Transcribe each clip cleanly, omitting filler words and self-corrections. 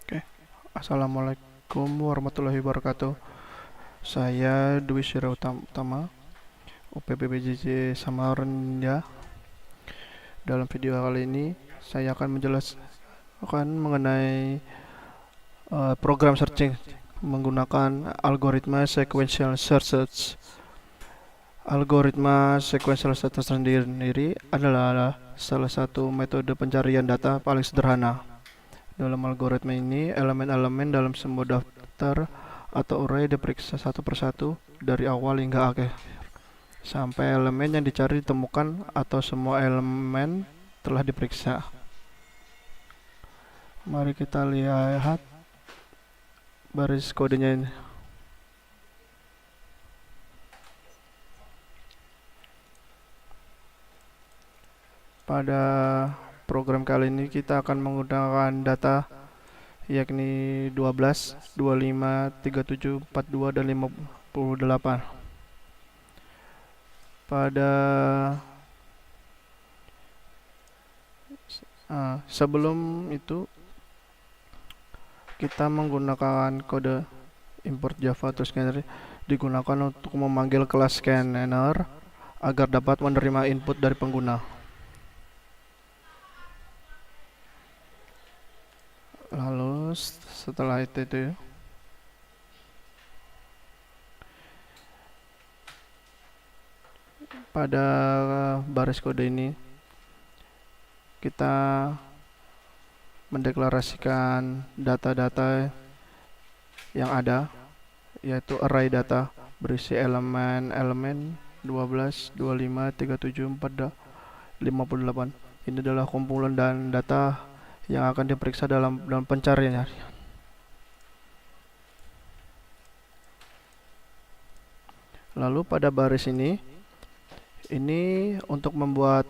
Oke, Assalamualaikum warahmatullahi wabarakatuh. Saya Dwi Syira Utama, UPPBJJ Samarinda. Dalam video kali ini, saya akan menjelaskan mengenai program searching menggunakan algoritma sequential search. Algoritma sequential search sendiri adalah salah satu metode pencarian data paling sederhana. Dalam algoritma ini, elemen-elemen dalam sebuah daftar atau array diperiksa satu persatu dari awal hingga akhir, sampai elemen yang dicari ditemukan atau semua elemen telah diperiksa. Mari kita lihat baris kodenya ini. Pada program kali ini kita akan menggunakan data yakni 12, 25, 37, 42, dan 58. Sebelum itu kita menggunakan kode import Java atau scanner digunakan untuk memanggil kelas scanner agar dapat menerima input dari pengguna. Lalu setelah itu pada baris kode ini kita mendeklarasikan data-data yang ada, yaitu array data berisi elemen 12, 25, 37, 40, 58. Ini adalah kumpulan dan data yang akan diperiksa dalam pencarian. Lalu pada baris ini untuk membuat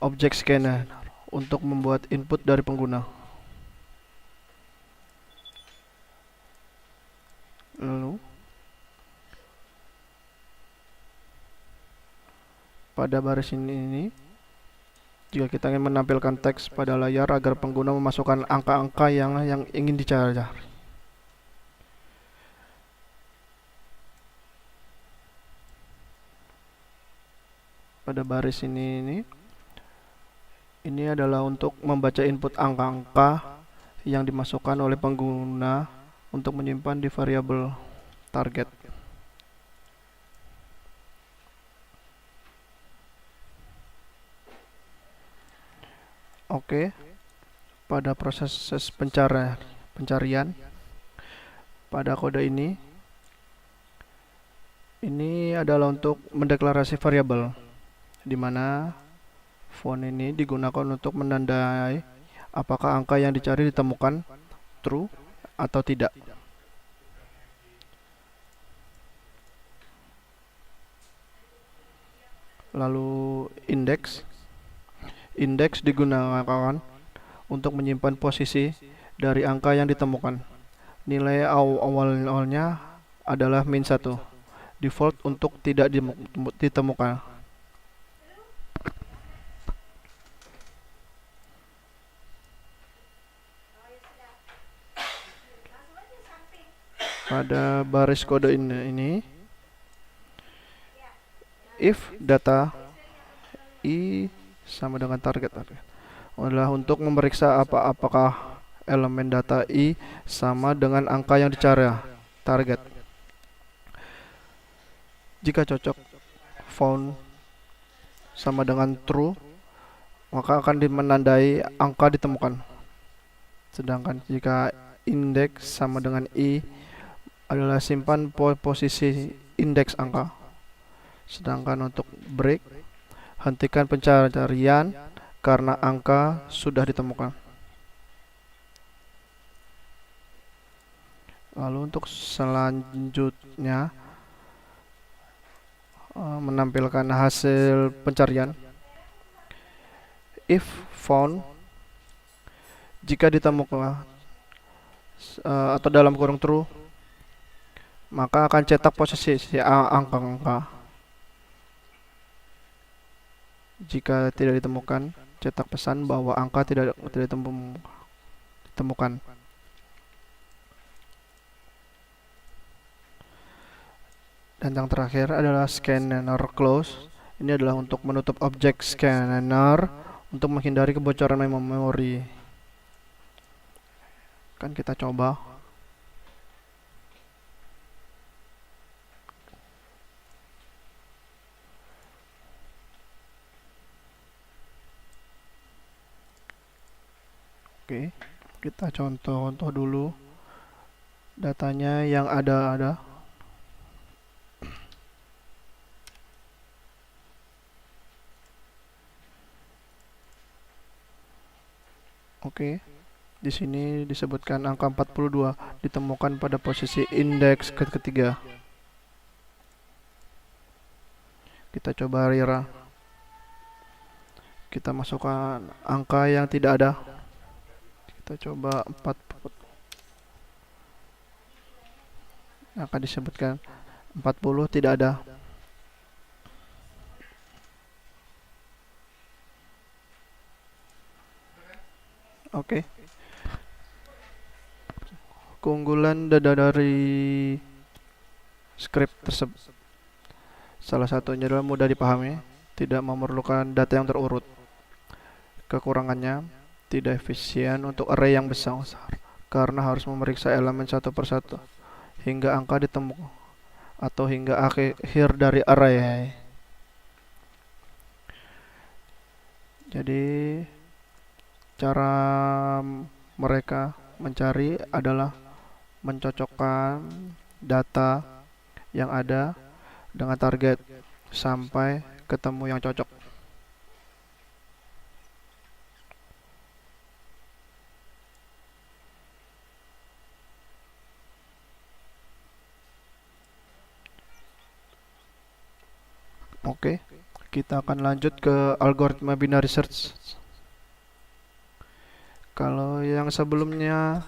objek scanner untuk membuat input dari pengguna. Lalu pada baris ini jika kita ingin menampilkan teks pada layar agar pengguna memasukkan angka-angka yang ingin dicari. Pada baris ini adalah untuk membaca input angka-angka yang dimasukkan oleh pengguna untuk menyimpan di variabel target. Oke, pada proses pencarian pada kode ini adalah untuk mendeklarasi variabel, di mana font ini digunakan untuk menandai apakah angka yang dicari ditemukan true atau tidak. Lalu indeks digunakan untuk menyimpan posisi dari angka yang ditemukan. Nilai awalnya adalah -1, default untuk tidak ditemukan. Pada baris kode ini if data i sama dengan target adalah untuk memeriksa apakah elemen data i sama dengan angka yang dicari target. Jika cocok found sama dengan true, maka akan menandai angka ditemukan. Sedangkan jika indeks sama dengan i adalah simpan posisi indeks angka. Sedangkan untuk break, hentikan pencarian karena angka sudah ditemukan. Lalu untuk selanjutnya menampilkan hasil pencarian. If found, jika ditemukan atau dalam kurung true, maka akan cetak posisi angka-angka. Jika tidak ditemukan, cetak pesan bahwa angka tidak ditemukan. ditemukan. Dan yang terakhir adalah scanner close. Ini adalah untuk menutup objek scanner untuk menghindari kebocoran memori. Kan kita coba. Oke, kita contoh dulu datanya yang ada. Oke, di sini disebutkan angka 42 ditemukan pada posisi indeks ketiga. Kita coba rira. Kita masukkan angka yang tidak ada. Kita coba 4. Akan disebutkan 40 tidak ada. Oke. Keunggulan dari script tersebut salah satunya adalah mudah dipahami, tidak memerlukan data yang terurut. Kekurangannya, tidak efisien untuk array yang besar karena harus memeriksa elemen satu persatu hingga angka ditemukan atau hingga akhir dari array. Jadi cara mereka mencari adalah mencocokkan data yang ada dengan target sampai ketemu yang cocok. Oke, kita akan lanjut ke algoritma binary search. Kalau yang sebelumnya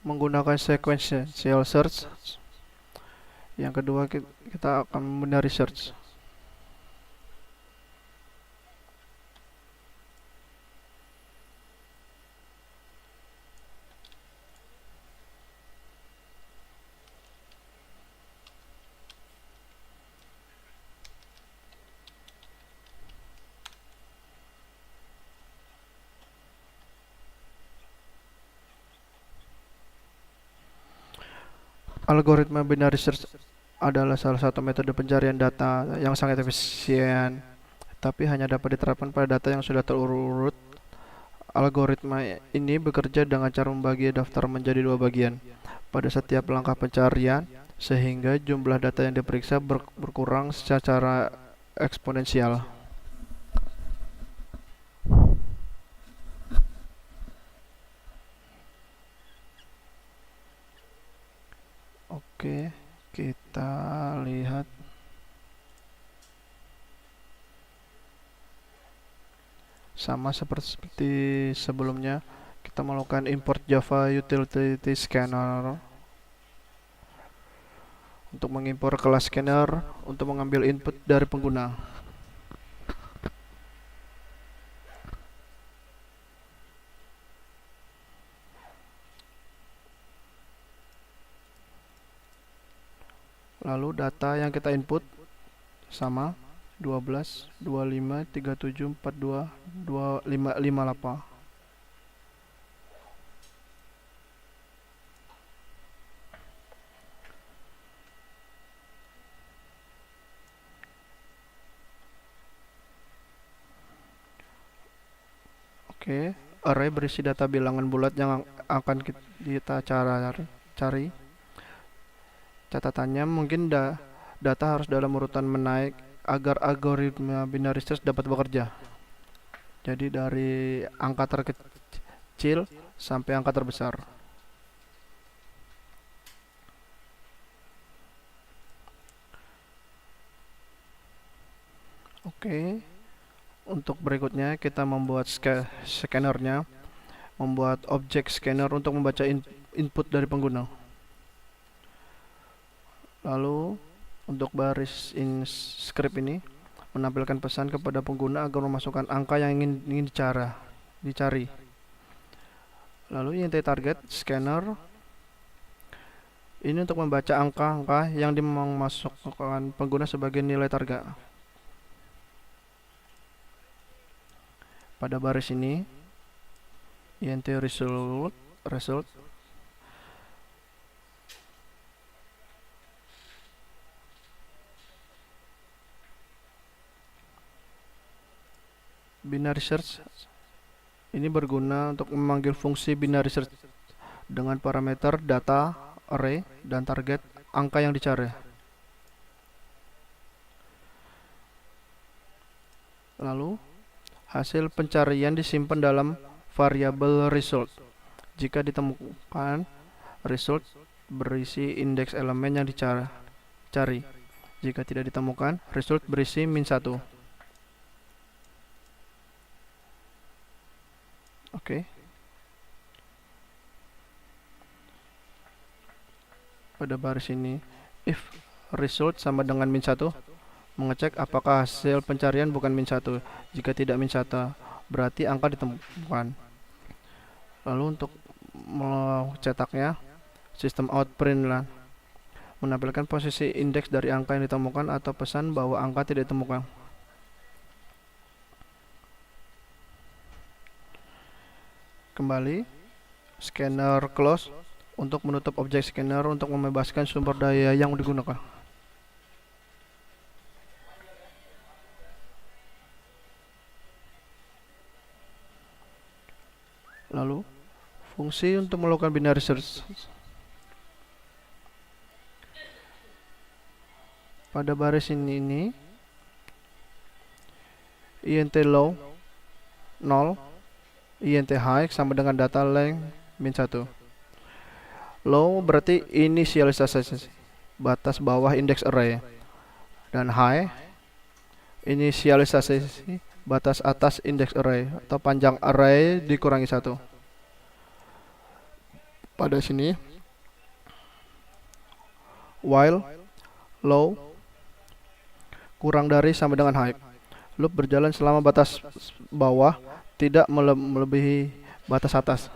menggunakan sequential search, yang kedua kita akan binary search. Algoritma binary search adalah salah satu metode pencarian data yang sangat efisien, tapi hanya dapat diterapkan pada data yang sudah terurut. Algoritma ini bekerja dengan cara membagi daftar menjadi 2 bagian pada setiap langkah pencarian, sehingga jumlah data yang diperiksa berkurang secara eksponensial. Oke, kita lihat. Sama seperti sebelumnya, kita melakukan import Java Utility Scanner untuk mengimpor kelas scanner untuk mengambil input dari pengguna. Lalu data yang kita input sama 12, 25, 37, 42, 25, 58. Oke, array berisi data bilangan bulat yang akan kita cari. Catatannya mungkin data harus dalam urutan menaik agar algoritma binary search dapat bekerja. Jadi dari angka terkecil sampai angka terbesar. Oke. Untuk berikutnya kita membuat scannernya, membuat objek scanner untuk membaca input dari pengguna. Lalu untuk baris script ini menampilkan pesan kepada pengguna agar memasukkan angka yang ingin dicari. Lalu int target scanner ini untuk membaca angka-angka yang dimasukkan pengguna sebagai nilai target. Pada baris ini int result binary search ini berguna untuk memanggil fungsi binary search dengan parameter data, array, dan target angka yang dicari. Lalu, hasil pencarian disimpan dalam variabel result. Jika ditemukan, result berisi indeks elemen yang dicari. Jika tidak ditemukan, result berisi -1. Oke. Pada baris ini, if result sama dengan -1, mengecek apakah hasil pencarian bukan -1. Jika tidak -1, berarti angka ditemukan. Lalu untuk mencetaknya, sistem out print menampilkan posisi indeks dari angka yang ditemukan atau pesan bahwa angka tidak ditemukan. Kembali, scanner close untuk menutup objek scanner untuk membebaskan sumber daya yang digunakan. Lalu, fungsi untuk melakukan binary search. Pada baris ini int low 0, int high sama dengan data length -1. Low berarti inisialisasi batas bawah indeks array, dan high inisialisasi batas atas indeks array atau panjang array dikurangi 1. Pada sini while low kurang dari sama dengan high, loop berjalan selama batas bawah tidak melebihi batas atas.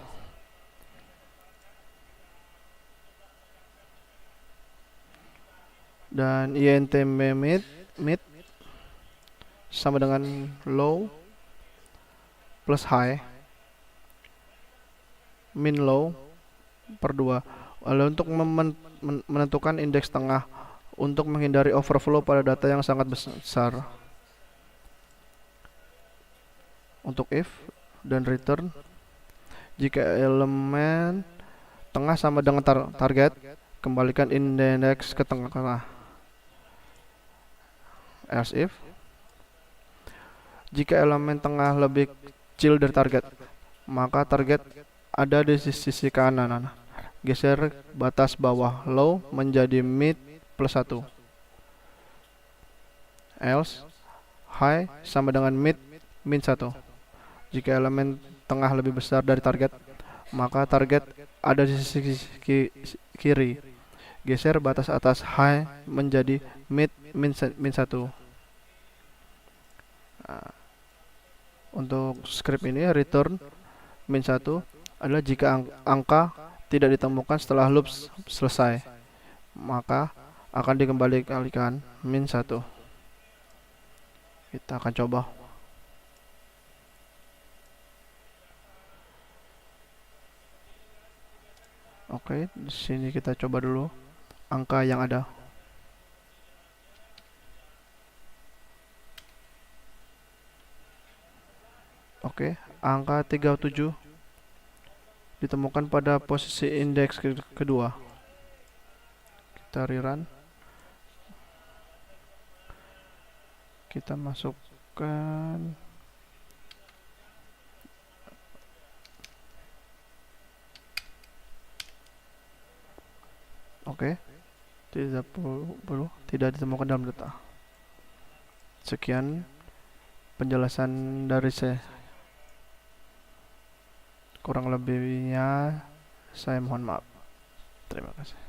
Dan int mid sama dengan low plus high min low per 2. Lalu untuk menentukan indeks tengah untuk menghindari overflow pada data yang sangat besar. Untuk if dan return, jika elemen tengah sama dengan target, kembalikan indeks ke tengah. Else if, jika elemen tengah lebih kecil dari target, maka target ada di sisi kanan. Geser batas bawah low menjadi mid plus 1. Else high sama dengan mid -1. Jika elemen tengah lebih besar dari target, maka target ada di sisi kiri. Geser batas atas high menjadi mid -1. Nah, untuk script ini return -1 adalah jika angka tidak ditemukan setelah loop selesai, maka akan dikembalikan -1. Kita akan coba. Oke, di sini kita coba dulu angka yang ada. Oke, angka 37 ditemukan pada posisi indeks kedua. Kita rerun. Kita masukkan oke, tidak ditemukan dalam data. Sekian penjelasan dari saya. Kurang lebihnya saya mohon maaf. Terima kasih.